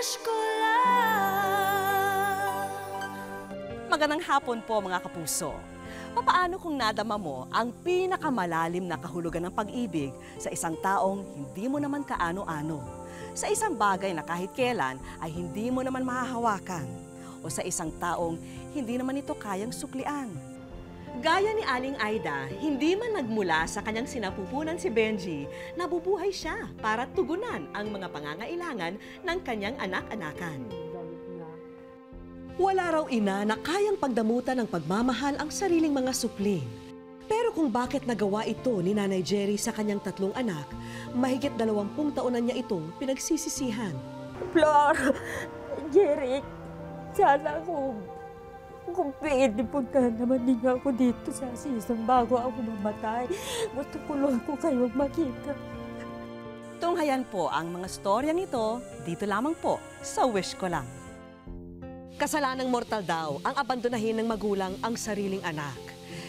wish ko lang. Magandang hapon po mga kapuso. Papaano kung nadama mo ang pinakamalalim na kahulugan ng pag-ibig sa isang taong hindi mo naman kaano-ano? Sa isang bagay na kahit kailan ay hindi mo naman mahahawakan? O sa isang taong hindi naman ito kayang suklian? Gaya ni Aling Aida, hindi man nagmula sa kanyang sinapupunan si Benji, nabubuhay siya para tugunan ang mga pangangailangan ng kanyang anak-anakan. Wala raw ina na kayang pagdamutan ng pagmamahal ang sariling mga supling. Pero kung bakit nagawa ito ni Nanay Jerry sa kanyang 3 anak, mahigit 20 taon na niya itong pinagsisisihan. Flor, Jerry, sana kung pwede puntahan naman ninyo ako dito sa season bago ako mamatay. Gusto ko lang po kayong makita. Tunghayan po ang mga storyang ito dito lamang po sa Wish Ko Lang. Kasalanang mortal daw ang abandonahin ng magulang ang sariling anak.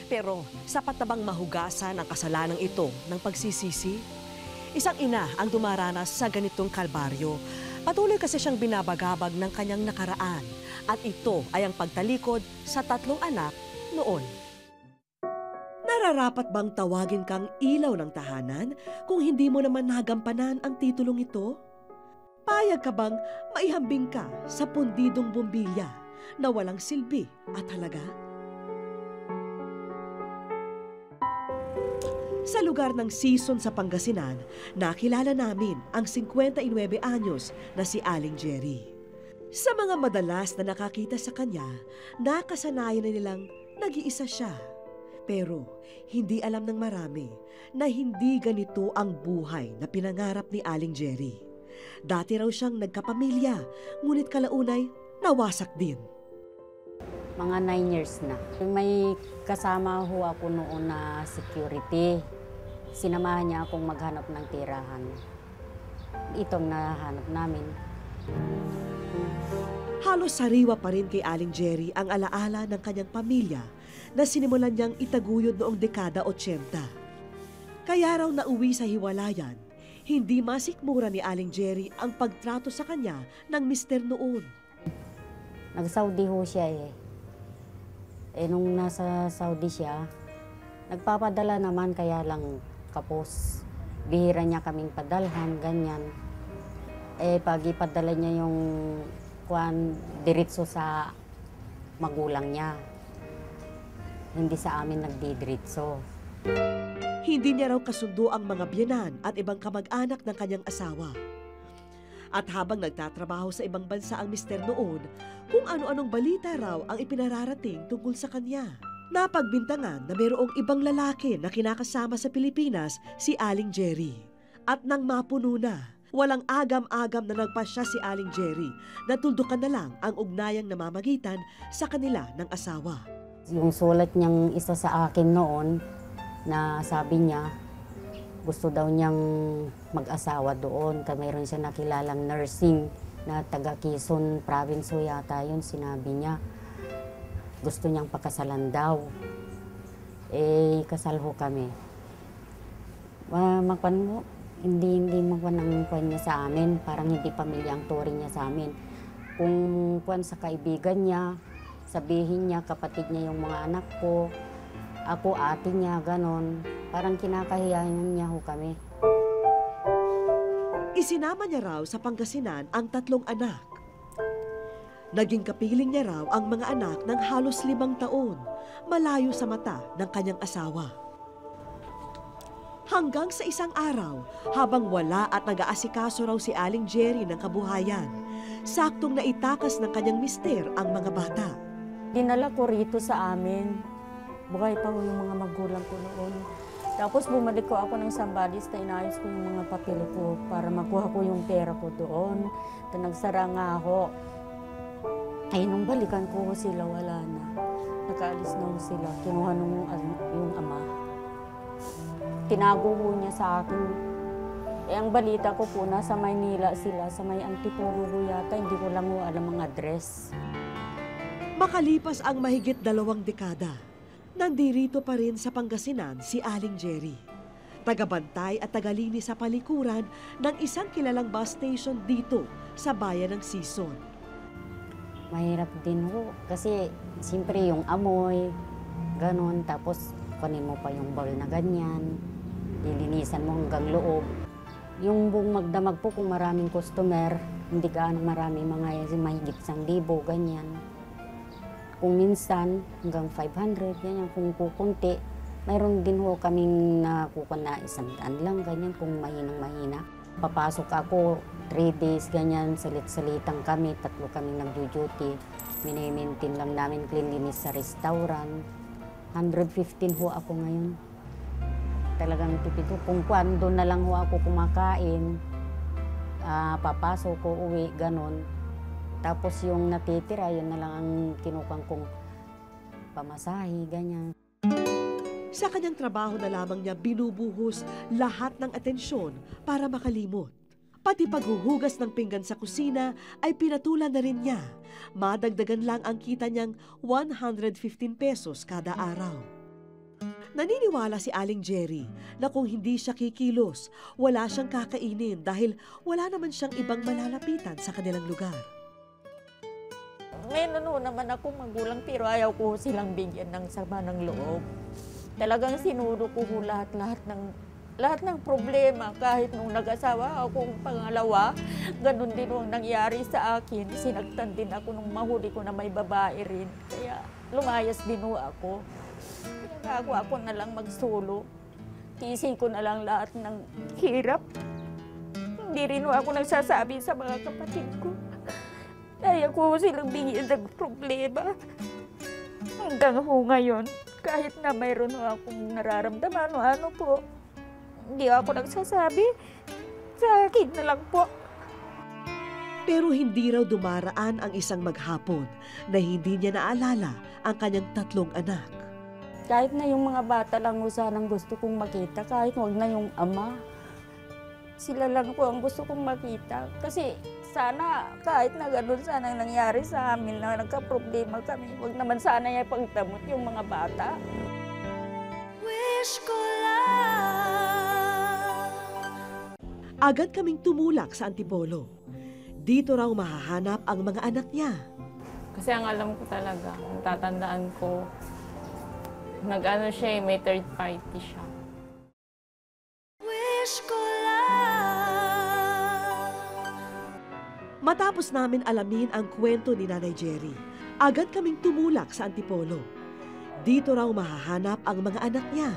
Pero sapat na bang mahugasan ang kasalanang ito ng pagsisisi? Isang ina ang dumaranas sa ganitong kalbaryo. Patuloy kasi siyang binabagabag ng kanyang nakaraan at ito ay ang pagtalikod sa 3 anak noon. Nararapat bang tawagin kang ilaw ng tahanan kung hindi mo naman nagampanan ang titulong ito? Payag ka bang maihambing ka sa pundidong bumbilya na walang silbi at halaga? Sa lugar ng Sison sa Pangasinan, nakilala namin ang 59 anyos na si Aling Jerry. Sa mga madalas na nakakita sa kanya, nakasanayan na nilang nag-iisa siya. Pero hindi alam ng marami na hindi ganito ang buhay na pinangarap ni Aling Jerry. Dati raw siyang nagkapamilya, ngunit kalaunay nawasak din. Mga 9 years na. May kasama ho ako noon na security. Sinamahan niya akong maghanap ng tirahan. Itong nahanap namin. Halos sariwa pa rin kay Aling Jerry ang alaala ng kanyang pamilya na sinimulan niyang itaguyod noong dekada 80. Kaya raw nauwi sa hiwalayan, hindi masikmura ni Aling Jerry ang pagtrato sa kanya ng mister noon. Nag-Saudi ho siya eh. Nung nasa Saudi siya, nagpapadala naman kaya lang kapos. Bihira niya kaming padalhan, ganyan. Pag ipadala niya yung diretso sa magulang niya. Hindi sa amin nagdidiretso. Hindi niya raw kasundo ang mga biyenan at ibang kamag-anak ng kanyang asawa. At habang nagtatrabaho sa ibang bansa ang mister noon, kung ano-anong balita raw ang ipinararating tungkol sa kanya. Napagbintangan na mayroong ibang lalaki na kinakasama sa Pilipinas si Aling Jerry. At nang mapuno na, walang agam-agam na nagpasya si Aling Jerry na tuldukan na lang ang ugnayang namamagitan sa kanila ng asawa. Yung sulat niyang isa sa akin noon na sabi niya, gusto daw niyang mag-asawa doon. Mayroon siya nakilalang nursing na taga Quezon Province o yata yun, sinabi niya. Gusto niyang pakasalan daw. Kasal ho kami. Hindi magpan ang kwan niya sa amin. Parang hindi pamilya ang turing niya sa amin. Kung kwan sa kaibigan niya, sabihin niya, kapatid niya yung mga anak ko, ako ate niya, ganon. Parang kinakahiyahan niya ho kami. Isinama niya raw sa Pangasinan ang 3 anak. Naging kapiling niya raw ang mga anak ng halos 5 taon, malayo sa mata ng kanyang asawa. Hanggang sa isang araw, habang wala at nag-aasikaso raw si Aling Jerry ng kabuhayan, saktong naitakas ng kanyang mister ang mga bata. Dinala ko rito sa amin. Buhay pa ho yung mga magulang ko noon. Tapos bumalik ko ako ng Zambales na inayos ko yung mga papel ko para makuha ko yung pera ko doon. Nagsara nga ako. Nung balikan ko sila, wala na. Nakaalis na sila. Kinuha nung yung ama. Tinago ho niya sa akin. Ang balita ko po, nasa Maynila sila, sa may Antipolo yata. Hindi ko lang ho alam ang address. Makalipas ang mahigit 2 dekada, nandirito pa rin sa Pangasinan si Aling Jerry. Tagabantay at tagalini sa palikuran ng isang kilalang bus station dito sa bayan ng Sison. Mahirap din ho kasi siyempre yung amoy, ganon. Tapos kunin mo pa yung bowl na ganyan, lilinisan mo hanggang loob. Yung buong magdamag po kung maraming customer, hindi gaano marami, mga mahigit 1,000, ganyan. Kung minsan hanggang 500, ganyan. Kung kukunti, mayroon din ho kaming nakuha na 100 lang, ganyan, kung mahinang-mahina. Papasok ako, 3 days, ganyan, salit-salitang kami, 3 kami nag-duty. Mini-maintain lang namin cleanliness sa restaurant. 115 ho ako ngayon. Talagang tipid ho. Kung kwando na lang ho ako kumakain, papasok ko, uwi, ganon. Tapos yung natitira, yun na lang ang kinukang kong pamasahe, ganyan. Sa kanyang trabaho na lamang niya binubuhos lahat ng atensyon para makalimot. Pati paghuhugas ng pinggan sa kusina ay pinatulan na rin niya. Madagdagan lang ang kita niyang 115 pesos kada araw. Naniniwala si Aling Jerry na kung hindi siya kikilos, wala siyang kakainin dahil wala naman siyang ibang malalapitan sa kanilang lugar. May naman ako magulang pero ayaw ko silang bigyan ng sama ng loob. Talagang sinudo ko lahat ng problema. Kahit nung nag-asawa akong pangalawa, ganun din ang nangyari sa akin. Sinagtan din ako nung mahuli ko na may babae rin. Kaya lumayas din ako. Kaya ako na lang magsulo. Tisi ko na lang lahat ng hirap. Hindi rin ako nagsasabi sa mga kapatid ko. Ayaw ko silang bigyan ng problema. Hanggang ngayon, kahit na mayroon akong nararamdaman o ano po, hindi ako nagsasabi. Sa akin na lang po. Pero hindi raw dumaraan ang isang maghapon na hindi niya naalala ang kanyang 3 anak. Kahit na yung mga bata lang ho sanang gusto kong makita, kahit huwag na yung ama. Sila lang po ang gusto kong makita. Kasi sana, kahit na ganun sana ang nangyari sa amin na nagka-problema kami, huwag naman sana yung pagdamot yung mga bata. Wish ko lang. Agad kaming tumulak sa Antipolo. Dito raw mahahanap ang mga anak niya. Kasi ang alam ko talaga, tatandaan ko, nag-ano siya, may third party siya. Wish ko lang. Matapos namin alamin ang kwento ni Nanay Jerry, agad kaming tumulak sa Antipolo. Dito raw mahahanap ang mga anak niya.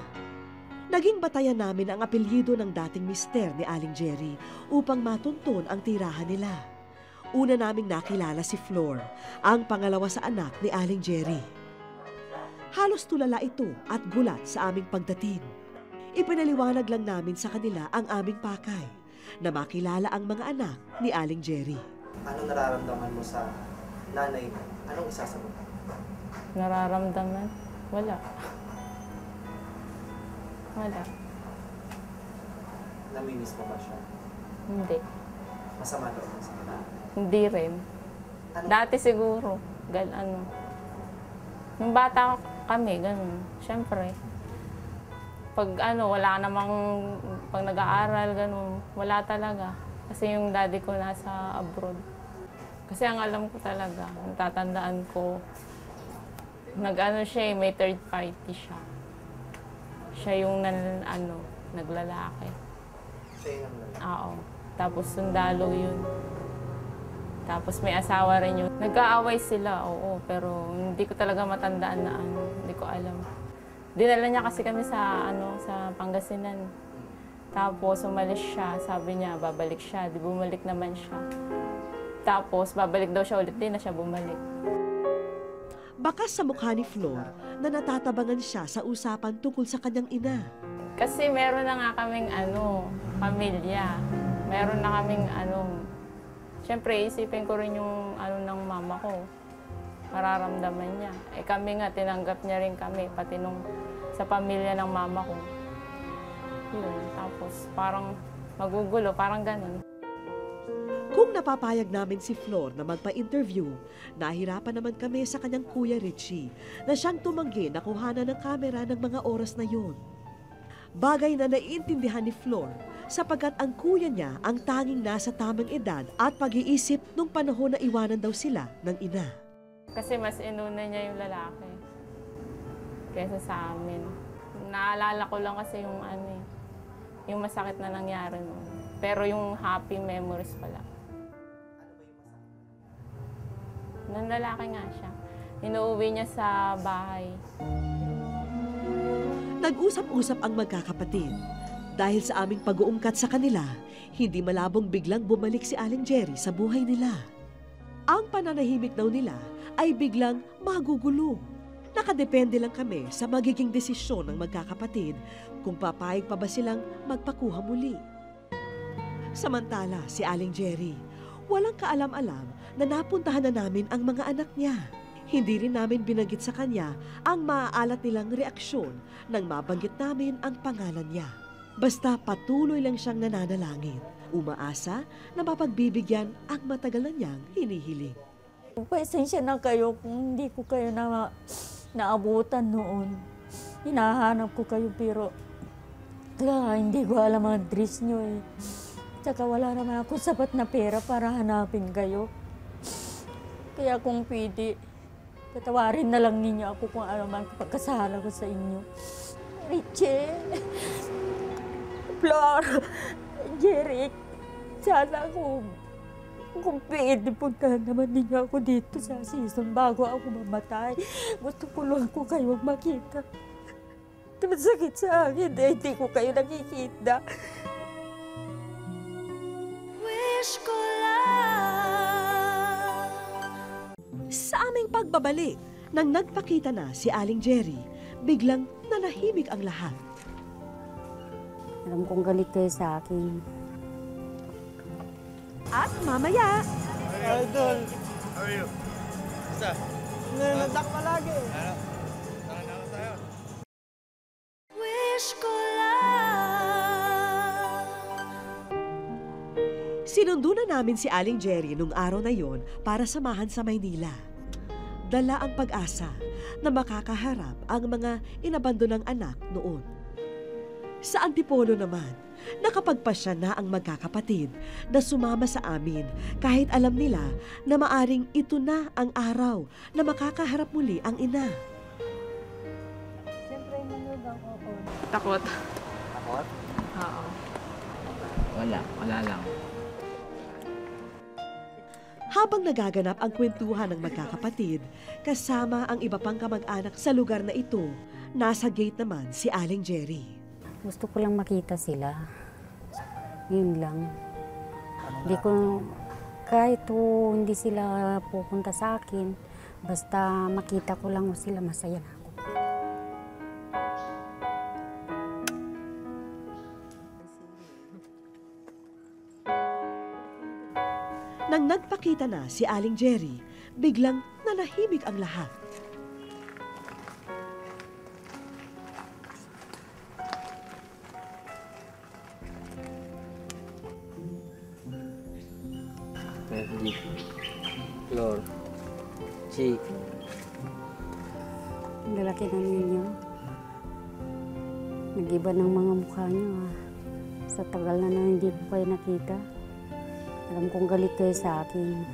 Naging batayan namin ang apelyido ng dating mister ni Aling Jerry upang matunton ang tirahan nila. Una naming nakilala si Flor, ang pangalawa sa anak ni Aling Jerry. Halos tulala ito at gulat sa aming pagdating. Ipinaliwanag lang namin sa kanila ang aming pakay na makilala ang mga anak ni Aling Jerry. Anong nararamdaman mo sa nanay mo? Anong isasagot? Nararamdaman? Wala. Wala. Namimiss mo ba siya? Hindi. Masama loob mo sa kanya? Hindi rin. Ano? Dati siguro, Nung bata kami, ganun. Siyempre. Pag wala namang, pag nag-aaral, ganun, wala talaga. Kasi yung daddy ko nasa abroad. Kasi ang alam ko talaga, natatandaan ko, siya, may third party siya. Siya yung naglalaki. Siya yung lalaki. Oo. Tapos sundalo yun. Tapos may asawa rin yun. Nag-aaway sila, oo. Pero hindi ko talaga matandaan na hindi ko alam. Dinala niya kasi kami sa Pangasinan. Tapos umalis siya, sabi niya babalik siya, di bumalik naman siya. Tapos babalik daw siya ulit, di na siya bumalik. Bakas sa mukha ni Flor na natatabangan siya sa usapan tungkol sa kanyang ina. Kasi meron na nga kaming pamilya. Meron na kaming siyempre isipin ko rin yung ng mama ko. Mararamdaman niya. Kami nga, tinanggap niya rin kami, pati sa pamilya ng mama ko. Yun, tapos parang magugulo, parang ganun. Kung napapayag namin si Flor na magpa-interview, nahirapan naman kami sa kanyang kuya Richie na siyang tumanggi na kuhanan ng kamera ng mga oras na yun. Bagay na naiintindihan ni Flor sapagkat ang kuya niya ang tanging nasa tamang edad at pag-iisip nung panahon na iwanan daw sila ng ina. Kasi mas inuna niya yung lalaki kaysa sa amin. Naalala ko lang kasi yung yung masakit na nangyari noon. Pero yung happy memories pala. Nung lalaki nga siya. Inuuwi niya sa bahay. Nag-usap-usap ang magkakapatid. Dahil sa aming pag-uungkat sa kanila, hindi malabong biglang bumalik si Aling Jerry sa buhay nila. Ang pananahimik daw nila ay biglang magugulo. Nakadepende lang kami sa magiging desisyon ng magkakapatid kung papayag pa ba silang magpakuha muli. Samantala, si Aling Jerry, walang kaalam-alam na napuntahan na namin ang mga anak niya. Hindi rin namin binanggit sa kanya ang maaalat nilang reaksyon nang mabanggit namin ang pangalan niya. Basta patuloy lang siyang nananalangin, umaasa na mapagbibigyan ang matagal na niyang hinihiling. Pasensya na kayo kung hindi ko kayo naabutan noon. Hinahanap ko kayo pero hindi ko alam ang address nyo eh. Tsaka wala naman ako sapat na pera para hanapin kayo. Kaya kung pwede, patawarin na lang ninyo ako kung ano man pagkasala ko sa inyo. Richie, Flor, Jerry, sana kung pwede puntahan naman ninyo ako dito sa season bago ako mamatay. Gusto ko lang ko kayong makita. Masakit sa akin dahil hindi ko kayo nakikita. Wish ko lang. Sa aming pagbabalik, nang nagpakita na si Aling Jerry, biglang nanahimik ang lahat. Alam kong galit kayo sa akin. At mamaya, Idol! How are you? Basta? Nanadak palagi. Tayo. Wish ko lang. sinundo na namin si Aling Jerry nung araw na yon para samahan sa Maynila. Dala ang pag-asa na makakaharap ang mga inabandonang anak noon. Sa Antipolo naman, nakapagpasya na ang magkakapatid na sumama sa amin kahit alam nila na maaring ito na ang araw na makakaharap muli ang ina. Siyempre, manugang ako. Takot. Takot? Oo. Wala lang. Habang nagaganap ang kwentuhan ng magkakapatid, kasama ang iba pang kamag-anak sa lugar na ito, nasa gate naman si Aling Jerry. Gusto ko lang makita sila. Yun lang. Hindi ko, kahit hindi sila pupunta sa akin, basta makita ko lang sila, masaya na ako. Nang nagpakita na si Aling Jerry, biglang nanahimik ang lahat. Magic. Flor. Chi. Ang lalaki na ninyo. Nag-iba ng mga mukha nyo. Sa tagal na hindi ko kayo nakita. Alam kong galit kayo sa akin.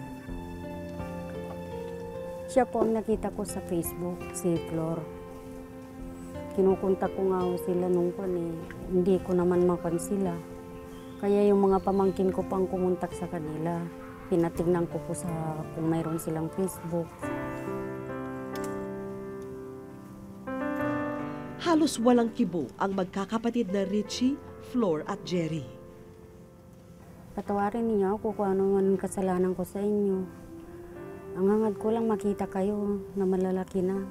Siya po ang nakita ko sa Facebook, si Flor. Kinukontak ko nga sila nung hindi ko naman mapan sila. Kaya yung mga pamangkin ko pang kumontak sa kanila. Pinatignan ko po sa kung mayroon silang Facebook. Halos walang kibo ang magkakapatid na Richie, Flor at Jerry. Patawarin niyo ako kung ano man kasalanan ko sa inyo. Ang hangad ko lang makita kayo na malalaki na.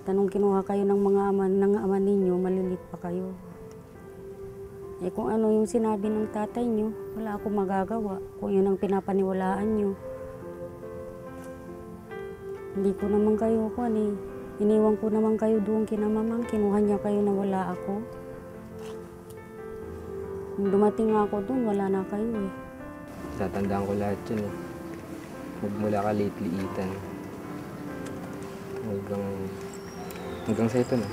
Tanong kinuha kayo ng mga ama ninyo, malilit pa kayo. Eh kung ano yung sinabi ng tatay niyo, wala akong magagawa. Kung yun ang pinapaniwalaan niyo. Hindi ko naman kayo iniwan ko naman kayo doon kina mamang, kinuha niya kayo na wala ako. Nung dumating ako doon, wala na kayo eh. Tatandaan ko lahat yun eh. Magmula ka liit-liitan. Hanggang sa ito na.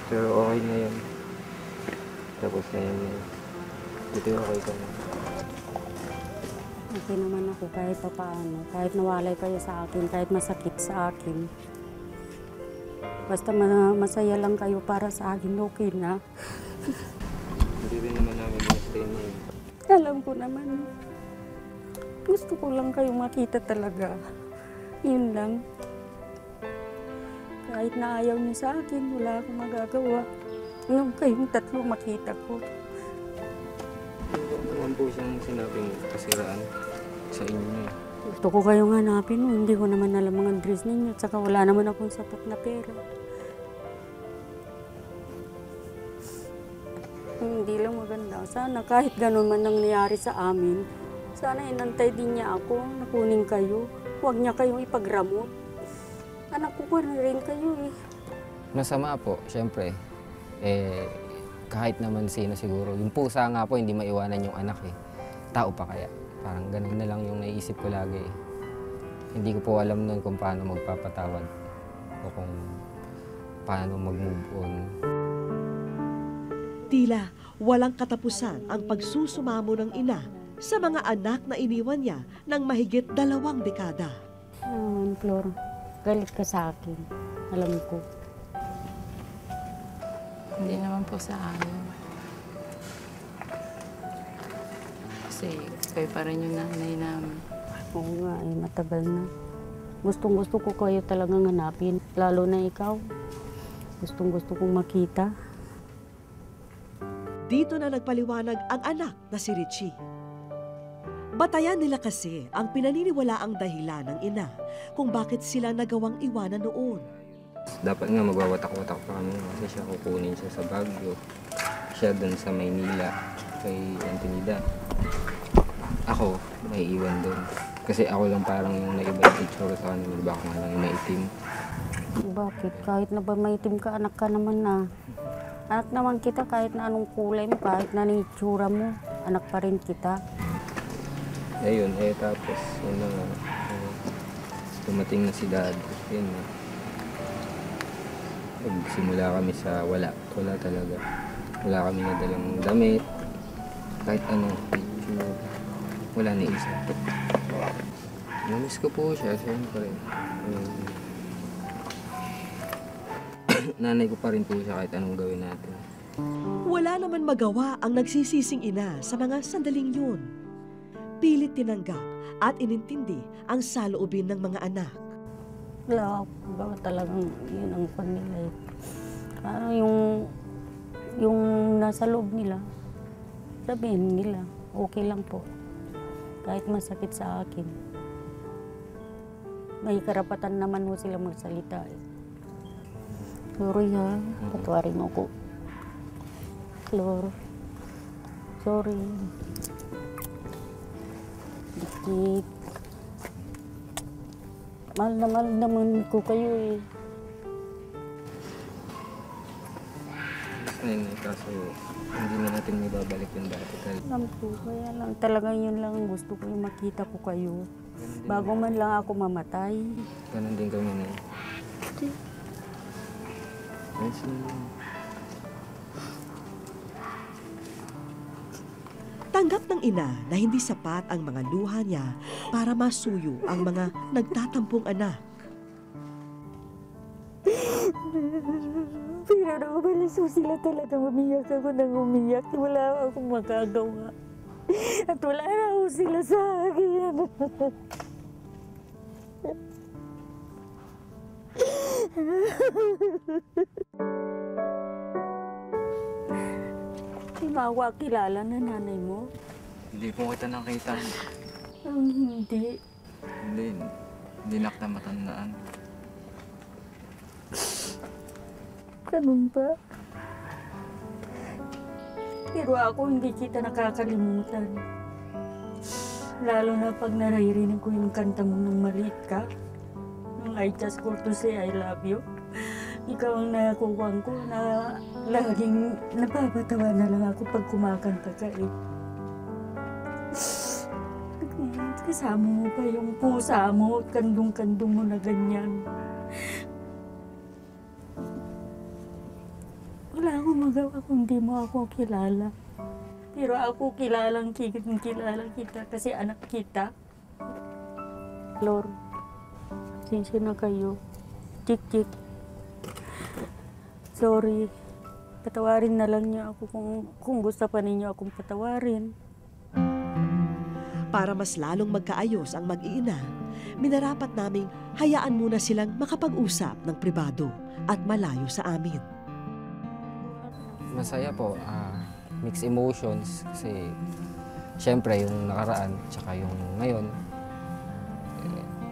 Pero okay na yun. Tapos ngayon, dito okay ka na. Okay naman ako kahit pa paano. Kahit nawalay kayo sa akin, kahit masakit sa akin. Basta masaya lang kayo para sa akin, okay na. Hindi rin naman namin gusto yun. Alam ko naman. Gusto ko lang kayo makita talaga. Yun lang. Kahit na ayaw niyo sa akin, wala akong magagawa. Nung kayong tatlo makita ko. Hindi naman po siyang sinabing kasiraan sa inyo. Gusto ko kayong hanapin mo. Hindi ko naman alam ang address ninyo. At saka wala naman akong sapat na pera. Hindi lang maganda. Sana kahit ganun man nangyari sa amin, sana inantay din niya ako na kunin kayo. Huwag niya kayong ipagramot. Anak ko pa rin kayo eh. Masama po, syempre. Kahit naman sino siguro. Yung pusa nga po, hindi maiwanan yung anak eh. Tao pa kaya. Parang ganun na lang yung naiisip ko lagi eh. Hindi ko po alam nun kung paano magpapatawad o kung paano mag-move on. Tila walang katapusan ang pagsusumamo ng ina sa mga anak na iniwan niya ng mahigit 2 dekada. Flor, galit ka sa akin. Alam ko. Hindi naman po sa amin. Kasi kayo pa rin yung nanay namin. Oo nga eh, matagal na. Gustong-gusto ko kayo talagang hanapin. Lalo na ikaw. Gustong-gusto kong makita. Dito na nagpaliwanag ang anak na si Richie. Batayan nila kasi ang pinaniniwalaang dahilan ng ina kung bakit sila nagawang iwanan noon. Dapat nga magwawatak-watak pa kami kasi siya kukunin siya sa Baguio. Siya dun sa Maynila kay Antonida. Ako, may iwan dun. Kasi ako lang parang yung naiba yung itsura sa kanila. Baka nga lang yung maitim. Bakit? Kahit na ba maitim ka, anak ka naman na. Anak naman kita kahit na anong kulay mo, kahit na anong itsura mo. Anak pa rin kita. Ayun, tapos yun na nga. Dumating na si Dad. Yun na. Nagsimula kami sa wala. Wala talaga. Wala kami nadalang damit. Kahit anong picture. Wala na isa. Namiss ko po siya, siyempre. Nanay ko pa rin po siya kahit anong gawin natin. Wala naman magawa ang nagsisising ina sa mga sandaling yun. Pilit tinanggap at inintindi ang saloobin ng mga anak. Wala ako. Baka talagang yun ang kanila eh. Parang yung nasa loob nila, sabihin nila, okay lang po. Kahit masakit sa akin. May karapatan naman mo sila magsalita eh. Sorry ha, patawarin mo ko. Flor, sorry. Dikit. Mahal naman ko kayo eh. Ayun, kaso hindi na natin may babalik yung dati. Alam ko, kaya lang talagang yun lang ang gusto ko yung makita ko kayo. Bago man lang ako mamatay. Ganun din kami na. Tanggap ng ina na hindi sapat ang mga luha niya para masuyo ang mga nagtatampong anak. Pero nakabaliso sila talaga, umiyak ako nang umiyak. Wala akong magagawa. At wala na ako sila sa akin. Si Mawa kilala na nanay mo? Hindi po kita nakita. Ang hindi. Hindi na kita matandaan. Ganun ba? Pero ako hindi kita nakakalimutan. Lalo na pag naririnig ko yung kanta mo nung maliit ka. Nung I just call to say I love you. Ikaw ang nakukuha ko na laging napapatawa na lang ako pag kumakanta ka eh. Kasama mo pa yung pusa mo at kandong-kandong mo na ganyan. Wala akong magawa kung di mo ako kilala? Pero ako kilalang kita kasi anak kita. Lord, sinsya na kayo. Chik. Sorry. Patawarin na lang niyo ako kung gusto pa ninyo akong patawarin. Para mas lalong magkaayos ang mag-iina, minarapat naming hayaan muna silang makapag-usap ng pribado at malayo sa amin. Masaya po, mixed emotions kasi syempre yung nakaraan tsaka yung ngayon,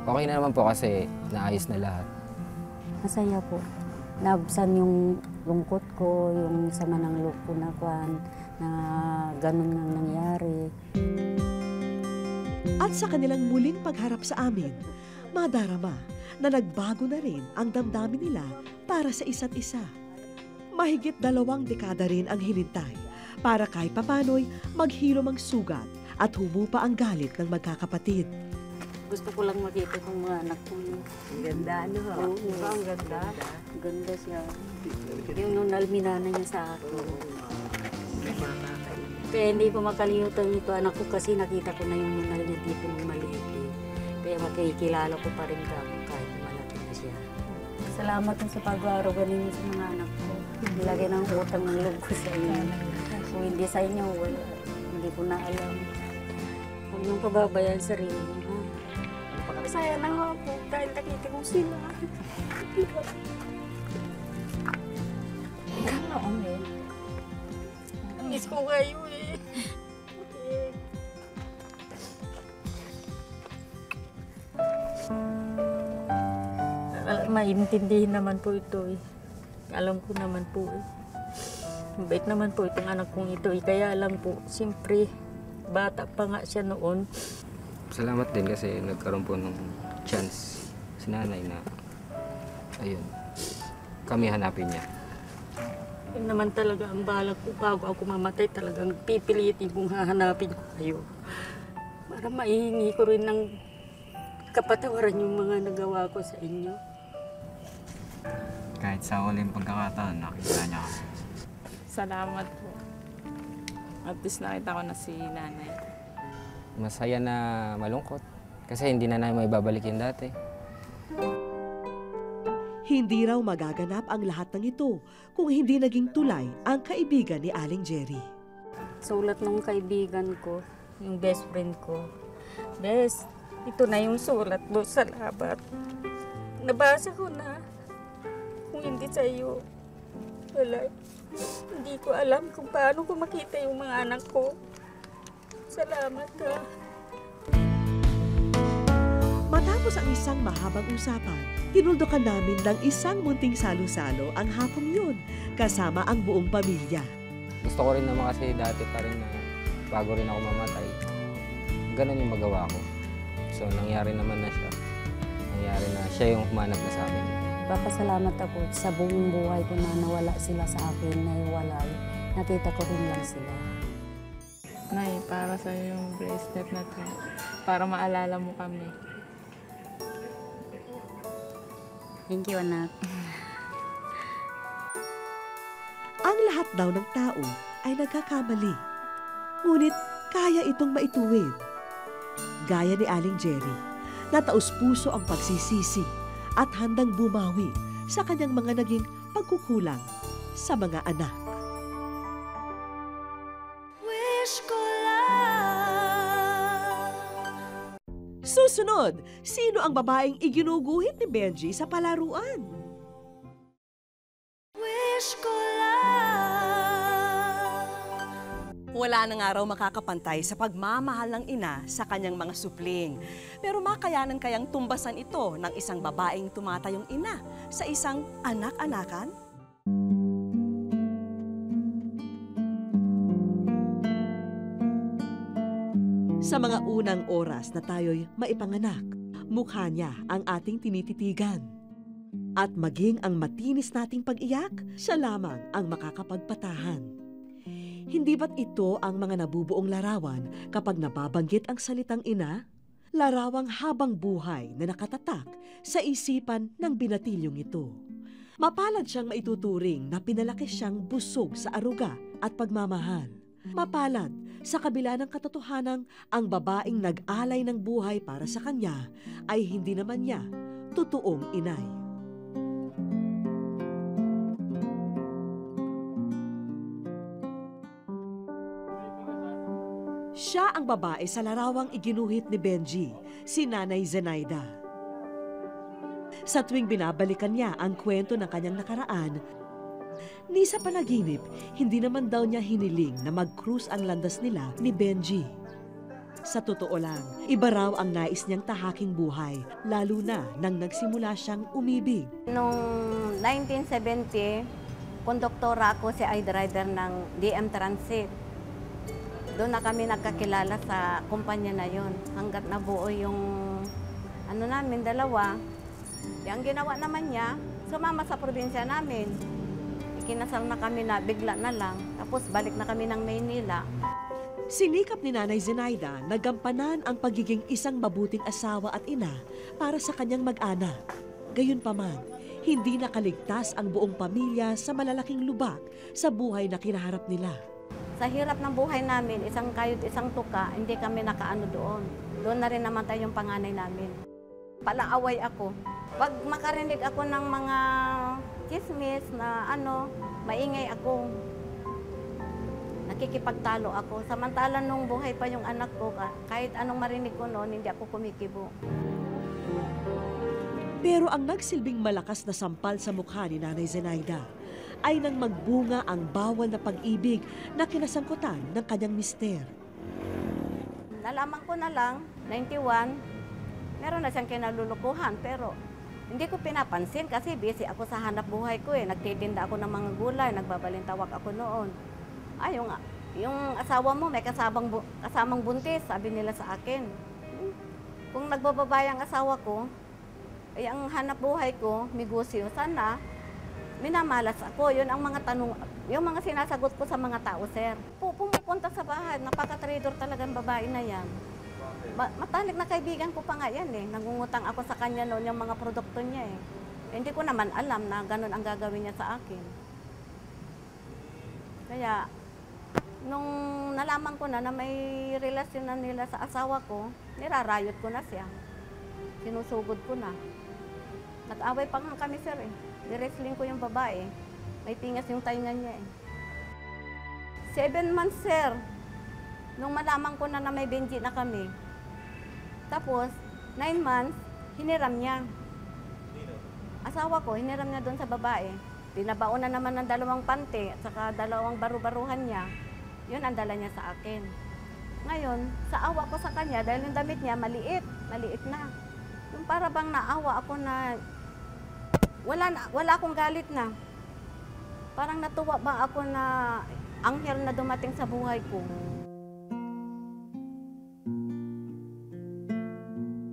okay na naman po kasi naayos na lahat. Masaya po. Naabsan yung lungkot ko, yung sama ng loob ko na ganun nga nangyari. At sa kanilang muling pagharap sa amin, madarama na nagbago na rin ang damdamin nila para sa isa't isa. Mahigit 2 dekada rin ang hinintay para kahit papano'y maghilom ang sugat at humupa ang galit ng magkakapatid. Gusto ko lang makita kung mga anak ko. Ang ganda, ano ha? Oo, Ang ganda. ganda siya. Yung nung nalminana niya sa akin. Kaya hindi ko makalimutan ito anak ko kasi nakita ko na yung nunal niya dito ng maliit. Kaya makikilala ko pa rin kahit malaki na siya. Salamat sa pag-aarugan ninyo sa mga anak ko. Lagi ng utang ng loob ko sa inyo. Kung hindi sa inyo, wala. Hindi ko na alam. Huwag niyong pababayaan sarili niyo, ha? Masaya na nga po dahil nakita ko sila. Ganoon eh. Miss ko kayo eh. Maintindihin naman po ito eh. Alam ko naman po eh. Mabait naman po itong anak kong ito eh. Kaya lang po, siyempre, bata pa nga siya noon. Salamat din kasi nagkaroon po ng chance si nanay na ayun, kami hanapin niya. Yun naman talaga ang balak ko bago ako mamatay, talagang pipilitin kong hahanapin ko kayo. Para maihingi ko rin ng kapatawaran yung mga nagawa ko sa inyo. Kahit sa huling pagkakataon, nakita niya ako. Salamat po. At least nakita ko na si nanay. Masaya na malungkot kasi hindi na namin maibabalik yung dati. Hindi raw magaganap ang lahat ng ito kung hindi naging tulay ang kaibigan ni Aling Jerry. Sulat ng kaibigan ko, yung best friend ko. Bes, ito na yung sulat mo, salamat. Nabasa ko na. Kung hindi sa'yo, wala. Hindi ko alam kung paano ko makita yung mga anak ko. Salamat ka. Matapos ang isang mahabang usapan, tinuldukan namin ng isang munting salo-salo ang hapong yun, kasama ang buong pamilya. Gusto ko rin naman kasi dati pa rin na bago rin ako mamatay, ganun yung magawa ko. So nangyari naman na siya. Nangyari na siya yung humanap na sa akin. Papasalamat ako sa buong buhay ko na nawala sila sa akin, na iwalay. Nakita ko rin lang sila. Nay, para sa yung bracelet na to. Para maalala mo kami. Thank you, anak. Ang lahat daw ng tao ay nagkakamali. Ngunit kaya itong maituwid. Gaya ni Aling Jerry, na taus-puso ang pagsisisi at handang bumawi sa kanyang mga naging pagkukulang sa mga anak. Wish ko lang. Susunod, sino ang babaeng iginuguhit ni Benji sa palaruan? Wish ko lang. Wala na nga raw makakapantay sa pagmamahal ng ina sa kanyang mga supling. Pero makayanan kayang tumbasan ito ng isang babaeng tumatayong ina sa isang anak-anakan? Sa mga unang oras na tayo'y maipanganak, mukha niya ang ating tinititigan. At maging ang matinis nating pag-iyak, siya lamang ang makakapagpatahan. Hindi ba't ito ang mga nabubuong larawan kapag nababanggit ang salitang ina? Larawang habang buhay na nakatatak sa isipan ng binatilyong ito. Mapalad siyang maituturing na pinalaki siyang busog sa aruga at pagmamahal. Mapalad sa kabila ng katotohanang ang babaeng nag-alay ng buhay para sa kanya ay hindi naman niya totoong inay. Siya ang babae sa larawang iginuhit ni Benji, si Nanay Zenaida. Sa tuwing binabalikan niya ang kwento ng kanyang nakaraan, ni sa panaginip, hindi naman daw niya hiniling na mag-cruise ang landas nila ni Benji. Sa totoo lang, iba raw ang nais niyang tahaking buhay, lalo na nang nagsimula siyang umibig. Noong 1970, konduktora ako si driver ng DM Transit. Doon na kami nagkakilala sa kumpanya na yon hanggat nabuo yung namin, dalawa. Yung ginawa naman niya, sumama sa probinsya namin. Ikinasal na kami na bigla na lang, tapos balik na kami ng Maynila. Sinikap ni Nanay Zenaida na gampanan ang pagiging isang mabuting asawa at ina para sa kanyang mag-anak. Gayunpaman, hindi nakaligtas ang buong pamilya sa malalaking lubak sa buhay na kinaharap nila. Sa hirap ng buhay namin, isang kayod, isang tuka, hindi kami nakaano doon. Doon na rin namatay yung panganay namin. Palaaway ako. Pag makarinig ako ng mga chismis na maingay ako. Nakikipagtalo ako. Samantalang nung buhay pa yung anak ko, kahit anong marinig ko noon, hindi ako kumikibo. Pero ang nagsilbing malakas na sampal sa mukha ni Nanay Zenaida ay nang magbunga ang bawal na pag-ibig na kinasangkutan ng kanyang mister. Nalaman ko na lang, 91, meron na siyang kinalulukuhan, pero hindi ko pinapansin kasi busy ako sa hanap buhay ko eh. Nagtitinda ako ng mga gulay, nagbabalintawak ako noon. Yung asawa mo may kasamang buntis, sabi nila sa akin. Kung nagbababay ang asawa ko, ay ang hanap buhay ko, negosyo, sana minamalas ako. Yun ang mga tanong, yung mga sinasagot ko sa mga tao, sir. Pumupunta sa bahay, napaka-trader talagang babae na yan. Matalik na kaibigan ko pa nga yan eh. Nangungutang ako sa kanya noon yung mga produkto niya eh. Hindi ko naman alam na ganun ang gagawin niya sa akin. Kaya, nung nalaman ko na may relasyon na nila sa asawa ko, nirarayot ko na siya. Sinusugod ko na. Nag-away pa nga kami, sir eh. Di-wrestling ko yung babae. May pingas yung tainga niya eh. 7 months, sir. Nung malaman ko na may Benji na kami. Tapos, 9 months, hiniram niya. Asawa ko, hiniram niya doon sa babae. Binabaon na naman ng 2 pante at saka 2 baru-baruhan niya. Yun ang dala niya sa akin. Ngayon, sa awa ko sa kanya, dahil yung damit niya maliit na. Yung para bang naawa ako na wala akong galit na. Parang natuwa ba ako na anghel na dumating sa buhay ko.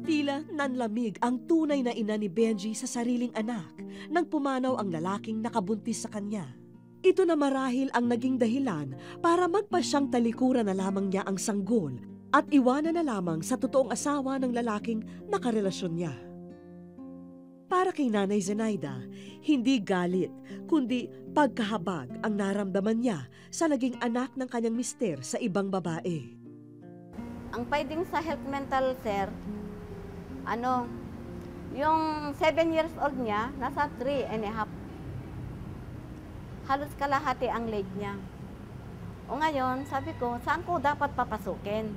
Tila nanlamig ang tunay na ina ni Benji sa sariling anak nang pumanaw ang lalaking nakabuntis sa kanya. Ito na marahil ang naging dahilan para magpasyang talikuran na lamang niya ang sanggol at iwanan na lamang sa totoong asawa ng lalaking nakarelasyon niya. Para kay Nanay Zenaida, hindi galit, kundi pagkahabag ang naramdaman niya sa naging anak ng kanyang mister sa ibang babae. Ang finding sa health mental, sir, yung 7 years old niya, nasa 3.5. Halos kalahati ang leg niya. O ngayon, sabi ko, saan ko dapat papasukin?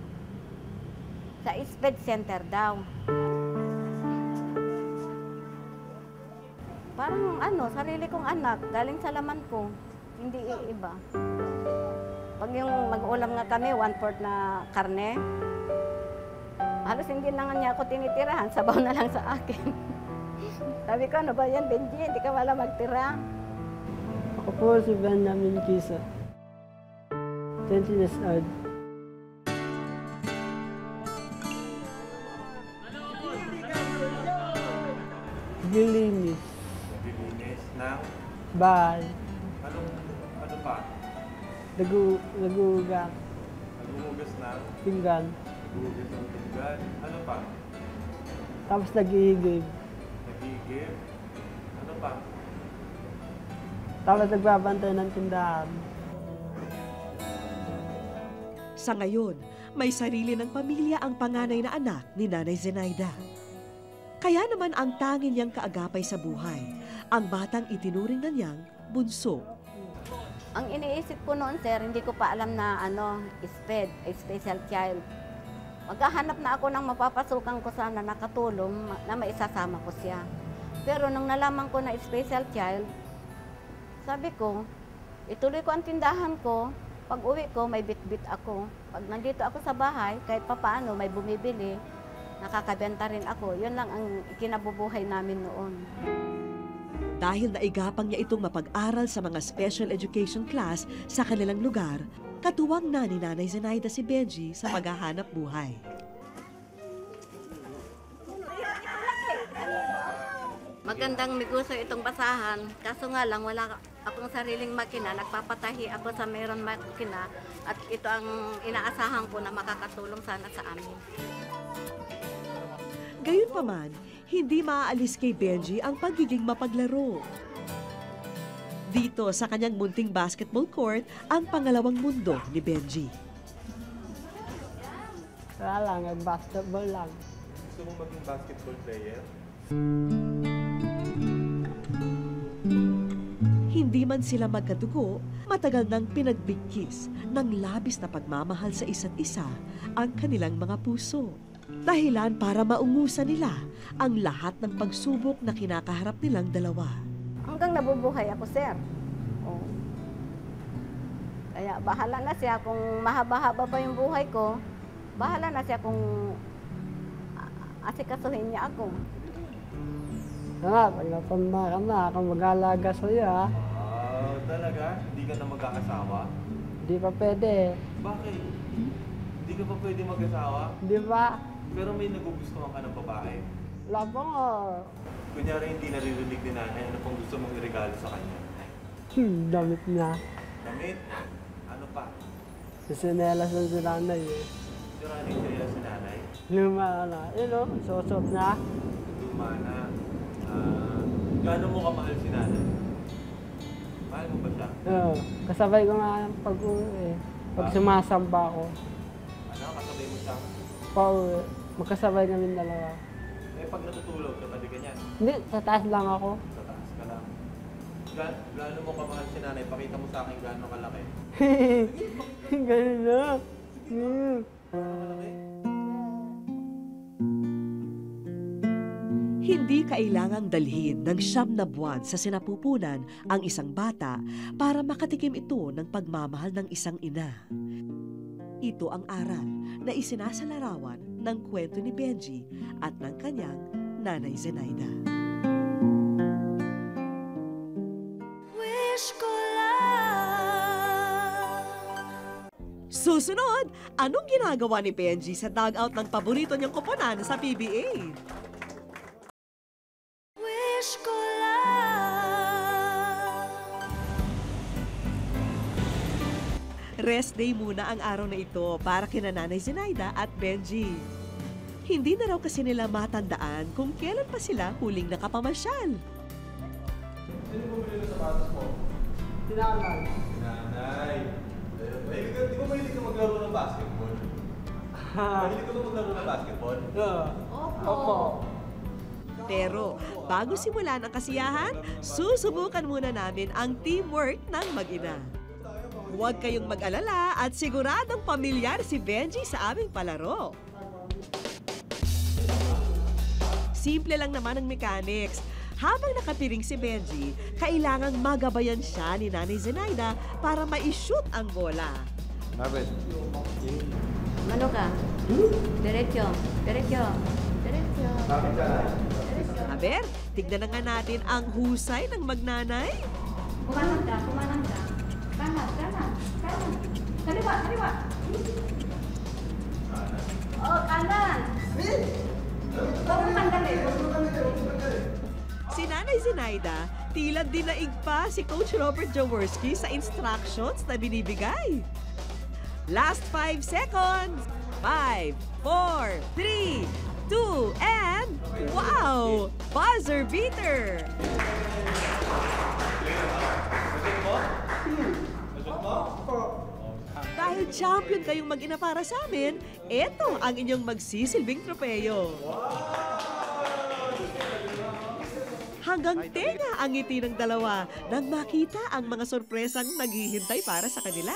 Sa SPED center daw. Parang sarili kong anak, galing sa laman ko, hindi iiba. Pag yung mag-ulam nga kami, 1/4 na karne, halos hindi na nga niya ako tinitirahan, sabaw na lang sa akin. Sabi ko, ano ba yan, Benji? Hindi ka wala magtira. Ako po si Benjamin Kisa, 20 years old. Naglilinis. Naglilinis ng? Bahay. Ano pa? Naguhugas. Naguhugas ng? Pinggan. Naguhugas ng pinggan. Ano pa? Tapos nag-iigib. Nag-iigib? Ano pa? Tapos nagbabantay ng tindahan. Sa ngayon, may sarili ng pamilya ang panganay na anak ni Nanay Zenaida. Kaya naman ang tanging niyang kaagapay sa buhay, ang batang itinuring na niyang bunso. Ang iniisip ko noon, sir, hindi ko pa alam na SPED, special child. Maghahanap na ako ng mapapasukan ko sana nakatulong na maisasama ko siya. Pero nung nalaman ko na special child, sabi ko, ituloy ko ang tindahan ko. Pag uwi ko, may bit-bit ako. Pag nandito ako sa bahay, kahit papaano may bumibili, nakakabenta rin ako. Yun lang ang kinabubuhay namin noon. Dahil naigapang niya itong mapag-aral sa mga special education class sa kanilang lugar, katuwang na ni Nanay Zenaida si Benji sa paghahanap buhay. Magandang negosyo itong basahan, kaso nga lang wala akong sariling makina, nagpapatahi ako sa mayroon makina at ito ang inaasahan ko na makakatulong sana sa amin. Gayunpaman, hindi maaalis kay Benji ang pagiging mapaglaro. Dito sa kanyang munting basketball court ang pangalawang mundo ni Benji. Wala lang, basketball lang. Gusto mo maging basketball player? Hindi man sila magkadugo, matagal nang pinagbigkis ng labis na pagmamahal sa isa't isa ang kanilang mga puso. Dahilan para maungusan nila ang lahat ng pagsubok na kinakaharap nilang dalawa. Hanggang nabubuhay ako, sir. Oh. Kaya bahala na siya kung mahaba-haba pa yung buhay ko, bahala na siya kung asikasuhin niya ako. Pag napanda ka na, ako mag-alaga sa'yo, ha? Talaga? Hindi ka na mag-aasawa? Hindi pa pwede. Bakit? Hindi ka pa pwede mag-asawa? Di ba? Pero may nagugustuhan ka ng babae. Wala pa nga. Kunyari hindi naririnig ni nanay, ano pang gusto mong iregalo sa kanya? Damit na. Damit? Ano pa? Sinelas ng si nanay, eh. Sira na yung si nanay? Luma na. Yun, o. Susot na. Luma na. Gaano mo kamahal si nanay? Mahal mo ba siya? Oo. Kasabay ko nga pag-uwi, eh. Pag sumasamba ako. Ano? Kasabay mo siya? Pa-uwi. Magkasabay kami dalawa. Eh, pag natutulog, katabi ka niyan? Hindi, sa taas lang ako. Sa taas ka lang. Gaano mo kamahal si nanay? Pakita mo sa akin gaano kalaki. Ganun na. Hindi kailangang dalhin ng 9 na buwan sa sinapupunan ang isang bata para makatikim ito ng pagmamahal ng isang ina. Ito ang aral na isinasalarawan ng kwento ni Benji at ng kanyang Nanay Zenaida. Wish ko lang. Susunod, anong ginagawa ni Benji sa dugout ng paborito niyang koponan sa PBA? Wish ko lang. Rest day muna ang araw na ito para kina Nanay Zenaida at Benji. Hindi na raw kasi nila matandaan kung kailan pa sila huling nakapamasyal. Sino bumili ng sapatos mo? Si nanay. Nanay. Di ba mahilig ka maglaro ng basketball? Mahilig ka ba maglaro ng basketball? Opo. Pero bago simulan ang kasiyahan, susubukan muna namin ang teamwork ng mag-ina. Huwag kayong mag-alala at siguradong pamilyar si Benji sa aming palaro. Simple lang naman ang mechanics. Habang nakapiring si Benji, kailangang magabayan siya ni Nanay Zenaida para ma-shoot ang bola. Marvin. Ano ka? Diretso. Diretso. Diretso. Aber, tignan na nga natin ang husay ng magnanay. Kumanan ka. Kumanan ka. Kanan. Kanan. Kanan. Kaliwa. Kaliwa. Oh, kanan. Huwag mo tanggalin. Si Nanay Zenaida, tila dinaig pa si Coach Robert Jaworski sa instructions na binibigay. Last 5 seconds. 5, 4, 3, 2, and wow! Buzzer beater! Dahil champion kayong mag-ina para sa amin, eto ang inyong magsisilbing tropeyo. Hanggang tenga ang ngiti ng dalawa nang makita ang mga sorpresang naghihintay para sa kanila.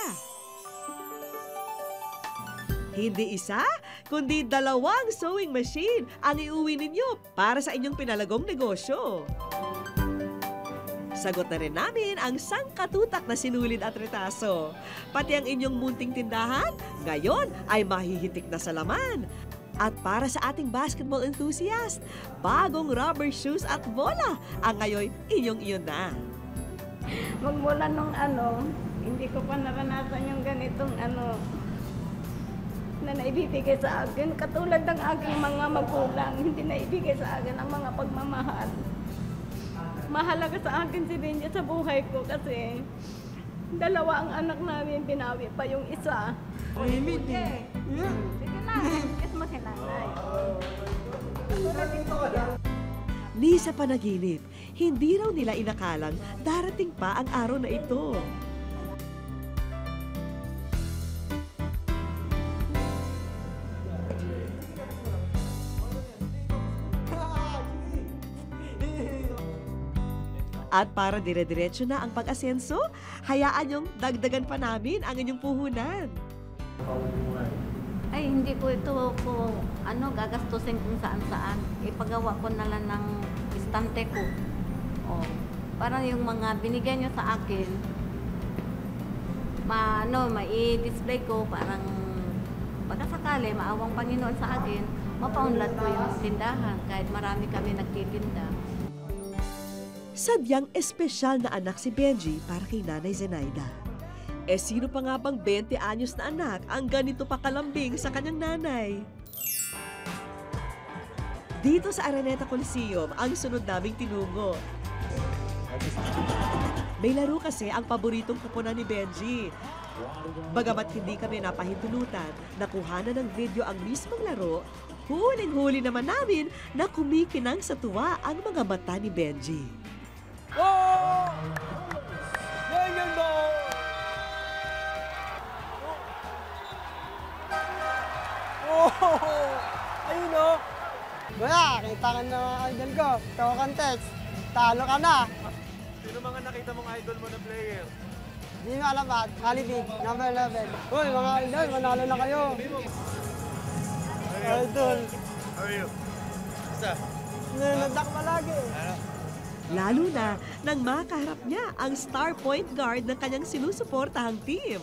Hindi isa, kundi 2 sewing machine ang iuwi ninyo para sa inyong pinalagong negosyo. Sagot na rin namin ang sangkatutak na sinulid at retaso. Pati ang inyong munting tindahan, ngayon ay mahihitik na sa laman. At para sa ating basketball enthusiast, bagong rubber shoes at bola ang ngayon inyong-iyon na. Magmula nung hindi ko pa naranasan yung ganitong na naibibigay sa akin. Katulad ng aking mga magulang, hindi naibigay sa akin ang mga pagmamahal. Mahalaga sa akin si Benji sa buhay ko kasi 2 ang anak namin, binawi pa yung isa. Sige na, kiss mo si nanay. Ni sa panaginip, hindi raw nila inakalang darating pa ang araw na ito. At para dire-diretso na ang pag-asenso, hayaan yung dagdagan pa namin ang inyong puhunan. Ay, hindi ko ito gagastusin kung saan-saan. Ipagawa ko na lang ng istante ko. Para yung mga binigyan nyo sa akin, mai-display ko, parang pagkasakali, maawang Panginoon sa akin, mapaunlad ko yung tindahan kahit marami kami nagtitinda. Sadyang espesyal na anak si Benji para kay Nanay Zenaida. Sino pa nga bang 20 anyos na anak ang ganito pa kalambing sa kanyang nanay? Dito sa Araneta Coliseum ang sunod naming tinungo. May laro kasi ang paboritong kupunan ni Benji. Bagamat hindi kami napahintulutan, nakuha na ng video ang mismong laro, huling-huli naman namin na kumikinang sa tuwa ang mga mata ni Benji. Oh! Ganyan ba? Oh! Ayun o! Wala, kita ka na idol ko. Ikaw kang text. Talo ka na. Sino mga nakita mong idol mo na player? Hindi mo alam ba? Halibig, number 11. Uy, mga idol, manalo na kayo. Idol. How are you? Isa? Nanadak palagi. Lalo na nang makaharap niya ang star point guard ng kanyang sinusuportahang team.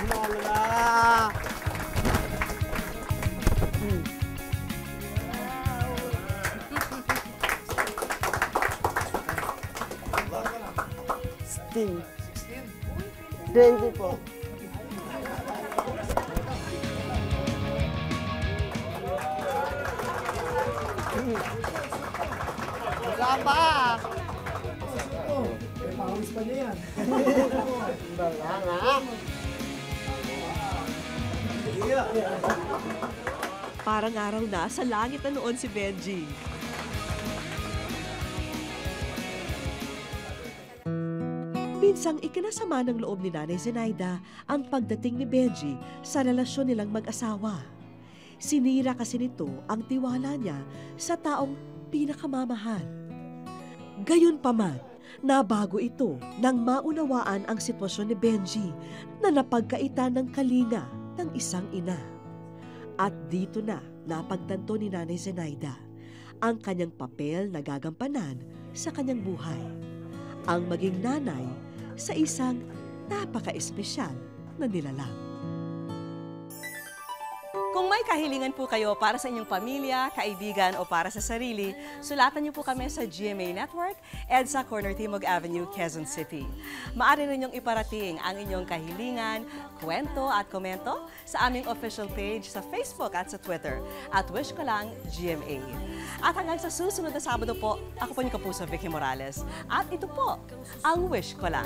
Manalo na! Sting. 20 po. Wala pa! Pawis pa niya yan. Wala nga. Parang araw na sa langit na noon si Benji. Minsang ikinasama ng loob ni Nanay Zenaida ang pagdating ni Benji sa relasyon nilang mag-asawa. Sinira kasi nito ang tiwala niya sa taong pinakamamahal. Gayunpaman, nabago ito nang maunawaan ang sitwasyon ni Benji na napagkaitan ng kalinga ng isang ina. At dito na napagtanto ni Nanay Zenaida ang kanyang papel na gagampanan sa kanyang buhay. Ang maging nanay sa isang napaka-espesyal na nilalang. Kung may kahilingan po kayo para sa inyong pamilya, kaibigan o para sa sarili, sulatan niyo po kami sa GMA Network, EDSA Corner Timog Avenue, Quezon City. Maaari rin niyong iparating ang inyong kahilingan, kwento at komento sa aming official page sa Facebook at sa Twitter at Wish Ko Lang GMA. At hanggang sa susunod na Sabado po, ako po yung Kapuso Vicky Morales. At ito po ang Wish Ko Lang.